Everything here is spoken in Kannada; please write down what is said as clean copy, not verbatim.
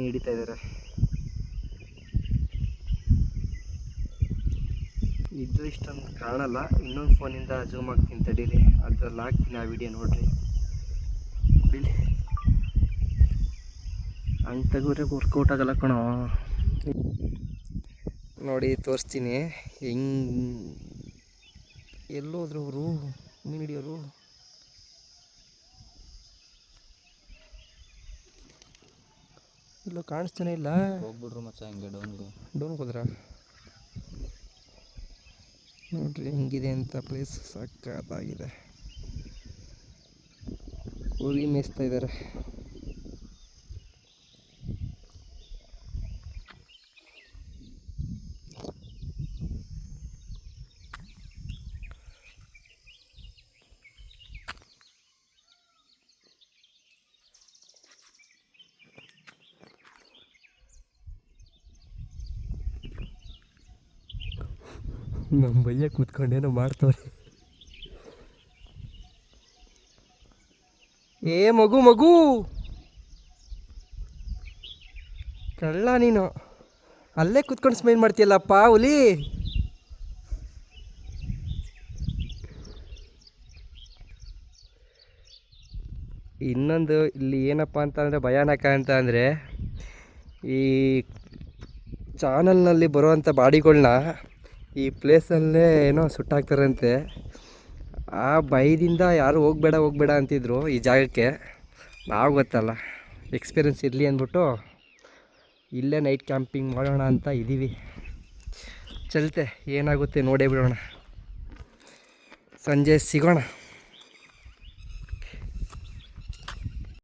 ಹಿಡಿತಾ ಇದ್ದಾರೆ. ಇದು ಇಷ್ಟೊಂದು ಕಾಣಲ್ಲ, ಇನ್ನೊಂದು ಫೋನಿಂದ ಜೂಮ್ ಆಗ್ತೀನಿ ತಡೀರಿ, ಅದ್ರಲ್ಲಿ ಹಾಕ್ತೀನಿ ಆ ವಿಡಿಯೋ ನೋಡ್ರಿ. ಬಿಡಿ ಹಂಗೆ ತೆಗೋರೆ ವರ್ಕೌಟ್ ಆಗಲ್ಲ ಕಣೋ. ನೋಡಿ ತೋರಿಸ್ತೀನಿ ಹೆಂಗೆ ಎಲ್ಲೋದ್ರು ಅವರು ಮೀನು ಹಿಡಿಯೋರು. ಇಲ್ಲೋ ಕಾಣಿಸ್ತಾನೆ ಇಲ್ಲ. ಹೋಗ್ಬಿಡ್ರು ಮಚ್ಚ ಹಂಗೆ ಡೌನ್ಗೆ ಹೋದ್ರ ನೋಡ್ರಿ ಹೆಂಗಿದೆ ಅಂತ. ಪ್ಲೇಸ್ ಸಕ್ಕತ್ತಾಗಿದೆ. ಕುರಿ ಮೇಯಿಸ್ತಾ ಇದ್ದಾರೆ. ನಮ್ಮ ಬೈಯಕ್ಕೆ ಕೂತ್ಕೊಂಡೇನೋ ಮಾಡ್ತವ್ರೆ. ಏ ಮಗು ಮಗು ಕಳ್ಳ ನೀನು, ಅಲ್ಲೇ ಕೂತ್ಕೊಂಡು ಸ್ಮೈಲ್ ಮಾಡ್ತೀಯಲ್ಲಪ್ಪ ಹುಲಿ. ಇನ್ನೊಂದು ಇಲ್ಲಿ ಏನಪ್ಪ ಅಂತಂದರೆ ಭಯಾನಕ ಅಂತ ಅಂದರೆ, ಈ ಚಾನಲ್ನಲ್ಲಿ ಬರುವಂಥ ಬಾಡಿಗಳನ್ನ ಈ ಪ್ಲೇಸಲ್ಲೇ ಏನೋ ಸುಟ್ಟಾಕ್ತಾರಂತೆ. ಆ ಭಯದಿಂದ ಯಾರು ಹೋಗಬೇಡ ಅಂತಿದ್ರು ಈ ಜಾಗಕ್ಕೆ. ನಾವು ಗೊತ್ತಲ್ಲ, ಎಕ್ಸ್ಪೀರಿಯನ್ಸ್ ಇರಲಿ ಅಂದ್ಬಿಟ್ಟು ಇಲ್ಲೇ ನೈಟ್ ಕ್ಯಾಂಪಿಂಗ್ ಮಾಡೋಣ ಅಂತ ಇದ್ದೀವಿ. ಚಲತೆ ಏನಾಗುತ್ತೆ ನೋಡೇ ಬಿಡೋಣ, ಸಂಜೆ ಸಿಗೋಣ.